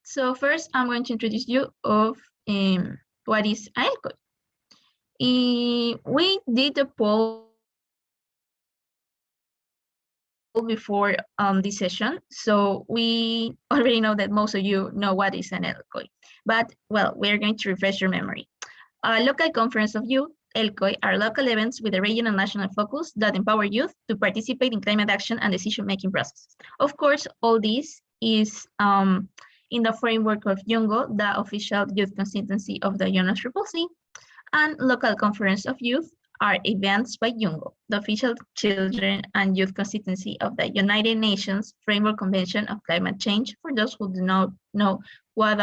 So first, I'm going to introduce you of what is LCOY. We did a poll before this session, so we already know that most of you know what is an LCOY. But, well, we're going to refresh your memory. Local Conference of Youth, LCOY, are local events with a regional and national focus that empower youth to participate in climate action and decision-making processes. Of course, all this is in the framework of YOUNGO, the official youth constituency of the UNFCCC, and Local Conference of Youth are events by YOUNGO, the official children and youth constituency of the United Nations Framework Convention of Climate Change. For those who do not know what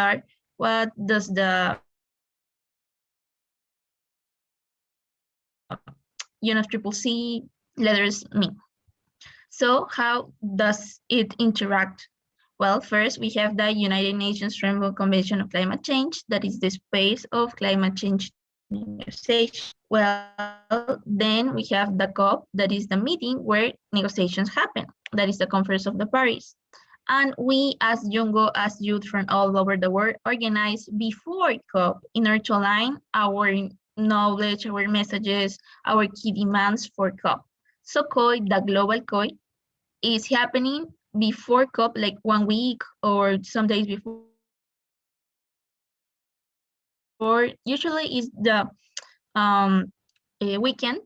does the UNFCCC letters mean. So how does it interact? Well, first we have the United Nations Framework Convention of Climate Change, that is the space of climate change negotiation. Well, then we have the COP, that is the meeting where negotiations happen, that is the Conference of the Parties. And we as YOUNGO, as youth from all over the world, organize before COP in order to align our knowledge, our messages, our key demands for COP. So COY, the global COY, is happening before COP, like 1 week or some days before. Or usually is the weekend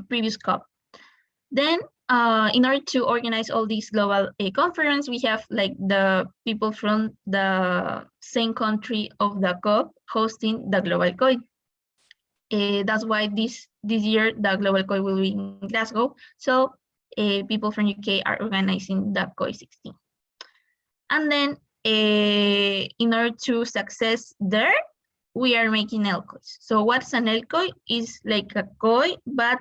previous COP. Then in order to organize all these global conference, we have like the people from the same country of the COP hosting the global COY. That's why this year the global COY will be in Glasgow. So people from UK are organizing the COY 16. And then in order to success there, we are making LCOYs. So what's an LCOY? Is like a COY, but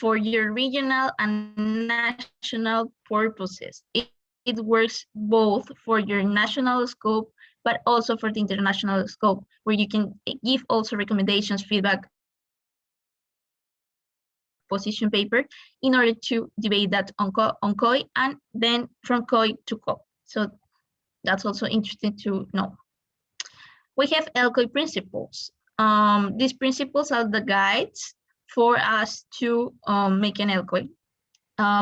for your regional and national purposes. It works both for your national scope, but also for the international scope, where you can give also recommendations, feedback, position paper in order to debate that on COY and then from COY to COP. So that's also interesting to know. We have LCOY principles. These principles are the guides for us to make an LCOY.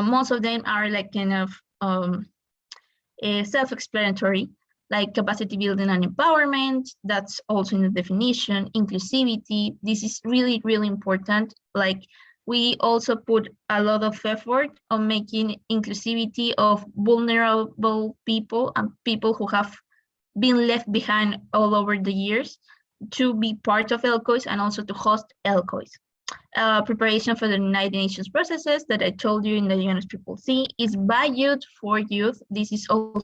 Most of them are like kind of self-explanatory, like capacity building and empowerment. That's also in the definition. Inclusivity, this is really, really important. Like we also put a lot of effort on making inclusivity of vulnerable people and people who have been left behind all over the years to be part of LCOYs and also to host LCOYs. Preparation for the United Nations processes that I told you in the UNFCCC is by youth for youth. This is also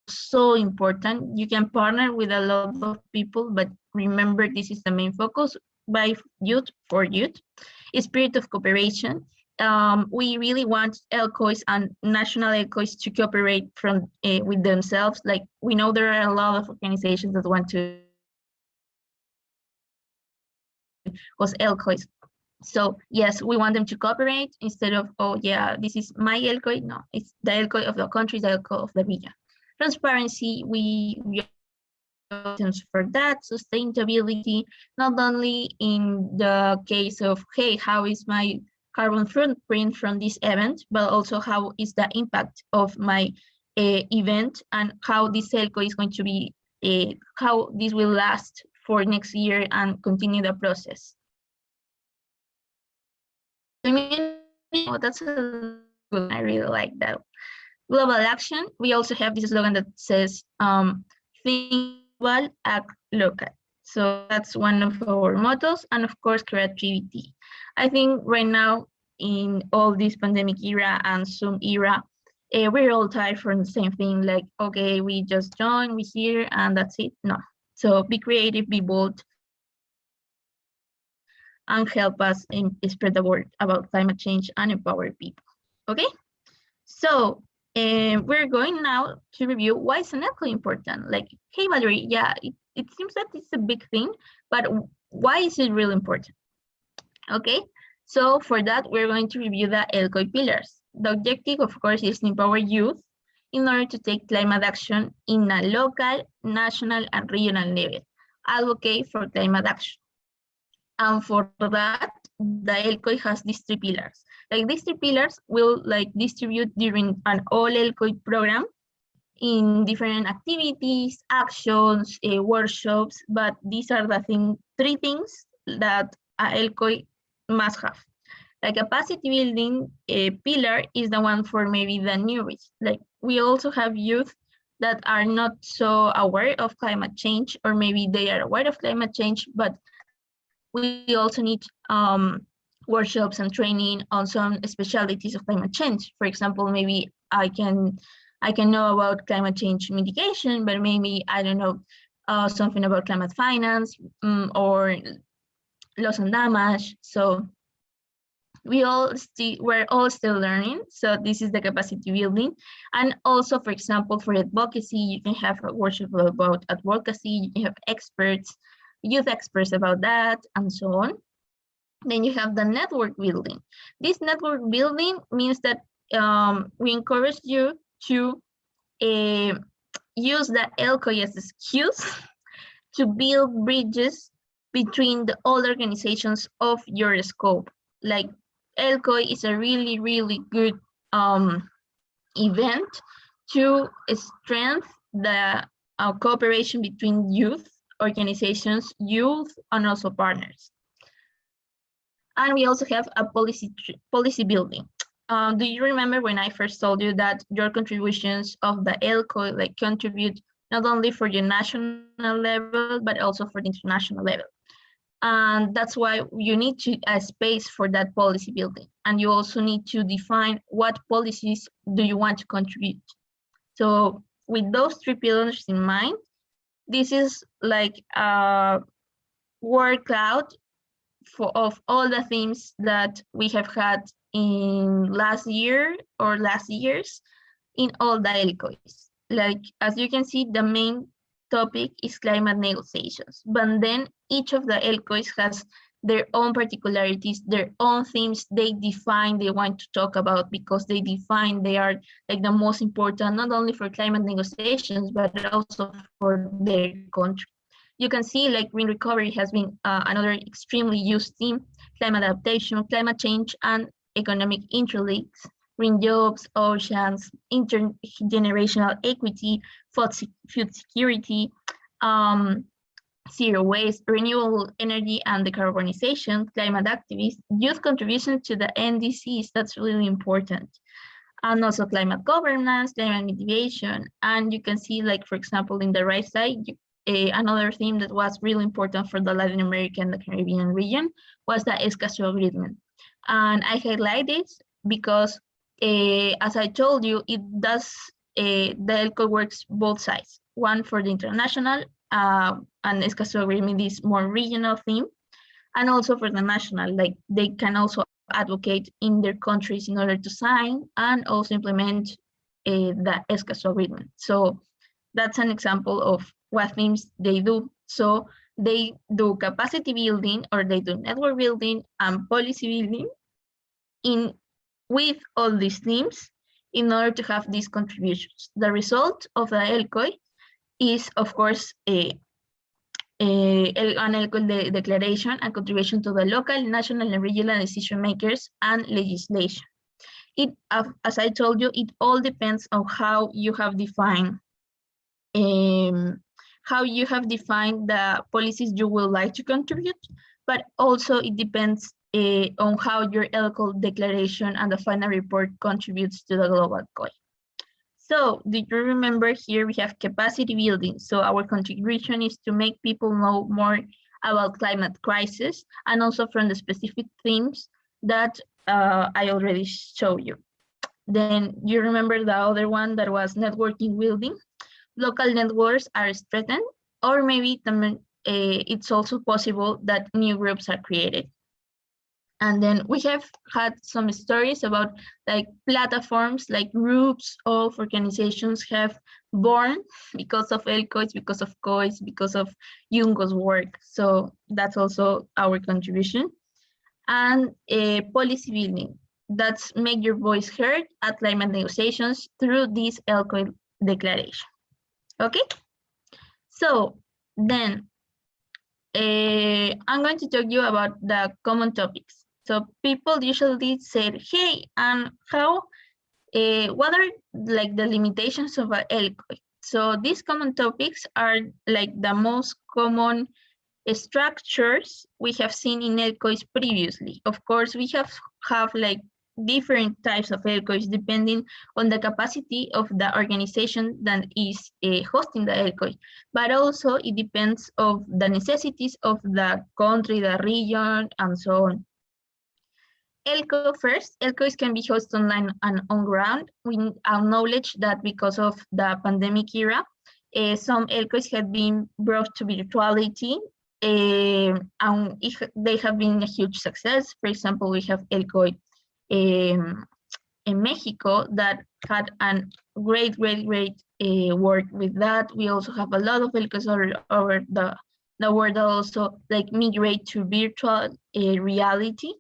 so important. You can partner with a lot of people, but remember this is the main focus, by youth for youth. A spirit of cooperation. We really want LCOYs and national LCOYs to cooperate from with themselves. Like we know there are a lot of organizations that want to host LCOYs. So yes, we want them to cooperate instead of, oh yeah, this is my LCOY. No, it's the LCOY of the country, the LCOY of the region. Transparency, we for that. Sustainability, not only in the case of, hey, how is my carbon footprint from this event, but also how is the impact of my event and how this LCOY is going to be, how this will last for next year and continue the process. Oh, that's a good, I really like that. Global action, we also have this slogan that says, think global, act local. So that's one of our mottos, and of course, creativity. I think right now, in all this pandemic era and Zoom era, we're all tired from the same thing, like, okay, we just join, we here, and that's it. No. So be creative, be bold, and help us spread the word about climate change and empower people. Okay? So we're going now to review why is an LCOY important. Like, hey, Valerie, yeah, it seems that it's a big thing, but why is it really important? Okay, so for that, we're going to review the LCOY pillars. The objective, of course, is to empower youth in order to take climate action in a local, national, and regional level. Advocate for climate action. And for that, the LCOY has these three pillars. Like these three pillars will distribute during an all LCOY program in different activities, actions, workshops, but these are the three things that a LCOY must have. Like capacity building pillar is the one for maybe the newbies. Like we also have youth that are not so aware of climate change, or maybe they are aware of climate change, but we also need workshops and training on some specialties of climate change. For example, maybe I can know about climate change mitigation, but maybe I don't know something about climate finance or loss and damage. So we're all still learning. So this is the capacity building. And also, for example, for advocacy, you can have a workshop about advocacy, you can have experts, youth experts about that, and so on. Then you have the network building. This network building means that we encourage you to use the LCOY as excuse to build bridges between the all organizations of your scope. Like LCOY is a really, really good event to strengthen the cooperation between youth organizations, youth, and also partners. And we also have a policy building. Do you remember when I first told you that your contributions of the LCOY contribute not only for the national level, but also for the international level? And that's why you need a space for that policy building. And you also need to define what policies do you want to contribute. So with those three pillars in mind, this is like a workout of all the themes that we have had in last year or last years in all the LCOYs. Like, as you can see, the main topic is climate negotiations, but then each of the LCOYs has their own particularities, their own themes they define they want to talk about, because they define they are like the most important, not only for climate negotiations, but also for their country. You can see like green recovery has been another extremely used theme, climate adaptation, climate change, and economic interlinks, green jobs, oceans, intergenerational equity, food security, zero waste, renewable energy and decarbonization, climate activists, youth contribution to the NDCs, that's really important. And also climate governance, climate mitigation. And you can see, like, for example, in the right side, another theme that was really important for the Latin American and the Caribbean region was the Escazú Agreement. And I highlight this because, as I told you, it does, the LCOY works both sides, one for the international, and Escazú Agreement is more regional theme, and also for the national, like they can also advocate in their countries in order to sign and also implement the Escazú Agreement. So that's an example of what themes they do. So they do capacity building, or they do network building and policy building with all these themes in order to have these contributions. The result of the LCOY is, of course, an LCOY declaration and contribution to the local, national, and regional decision makers and legislation. It, as I told you, it all depends on how you have defined the policies you would like to contribute, but also it depends on how your LCOY declaration and the final report contributes to the global COY. So, do you remember here we have capacity building? So our contribution is to make people know more about climate crisis, and also from the specific themes that I already showed you. Then you remember the other one that was networking building. Local networks are strengthened, or maybe it's also possible that new groups are created. And then we have had some stories about like platforms, like groups of organizations have born because of LCOYs, because of COYs, because of YOUNGO's work. So that's also our contribution. And policy building. that's make your voice heard at climate negotiations through this LCOY declaration. Okay, so then I'm going to talk you about the common topics. So people usually say, hey, and how, what are like the limitations of an LCOY? So these common topics are like the most common structures we have seen in LCOYs previously. Of course, we have like different types of LCOYs depending on the capacity of the organization that is hosting the LCOY, but also it depends of the necessities of the country, the region, and so on. LCOYs can be hosted online and on ground. We acknowledge that because of the pandemic era, some LCOYs have been brought to virtuality, and they have been a huge success. For example, we have LCOY in Mexico that had a great work with that. We also have a lot of LCOYs over the world that also like migrate to virtual reality.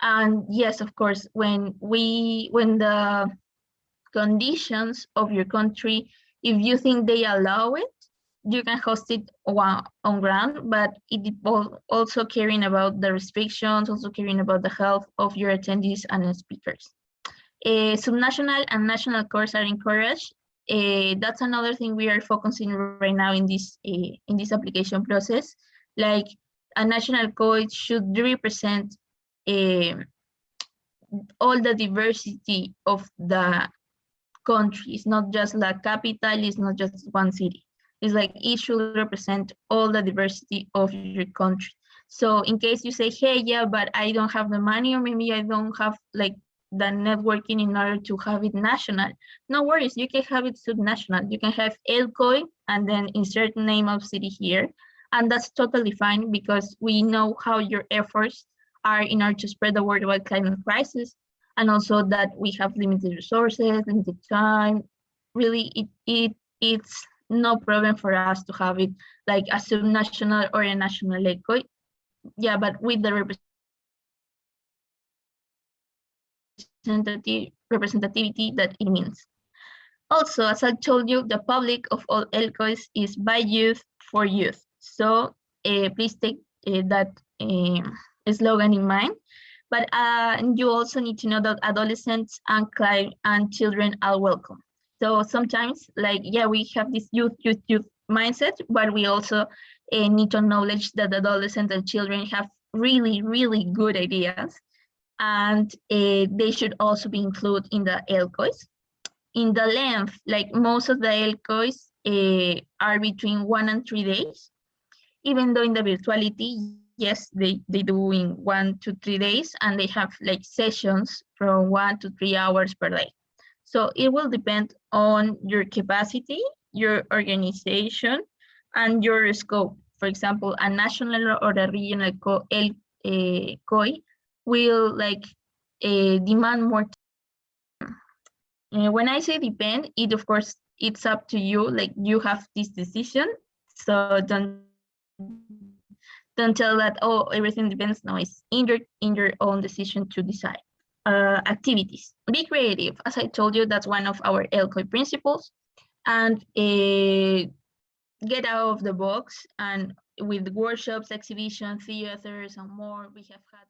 And yes, of course, when the conditions of your country, if you think they allow it, you can host it on ground, but it also caring about the restrictions, also caring about the health of your attendees and speakers. Subnational and national cores are encouraged. That's another thing we are focusing right now in this application process. Like a national code should represent all the diversity of the country. It's not just the capital, it's not just one city. It's like it should represent all the diversity of your country. So in case you say, hey, yeah, but I don't have the money, or maybe I don't have like the networking in order to have it national, no worries, you can have it subnational. You can have LCOY and then insert name of city here. And that's totally fine because we know how your efforts are in order to spread the word about climate crisis, and also that we have limited resources, limited time. Really, it's no problem for us to have it like a subnational or a national LCOY. Yeah, but with the representativity that it means. Also, as I told you, the public of all LCOYs is by youth for youth. So please take that slogan in mind. But you also need to know that adolescents and children are welcome. So sometimes, like, yeah, we have this youth mindset, but we also need to acknowledge that adolescents and children have really good ideas, and they should also be included in the LCOYs. In the length, like most of the LCOYs are between 1 and 3 days, even though in the virtuality, yes, they do in 1 to 3 days, and they have like sessions from 1 to 3 hours per day. So it will depend on your capacity, your organization, and your scope. For example, a national or a regional COI will like demand more time. When I say depend, it of course it's up to you. Like you have this decision, so don't tell that, oh, everything depends. No, it's in your own decision to decide. Activities. Be creative. As I told you, that's one of our LCOY principles. And get out of the box. And with workshops, exhibitions, theaters, and more, we have had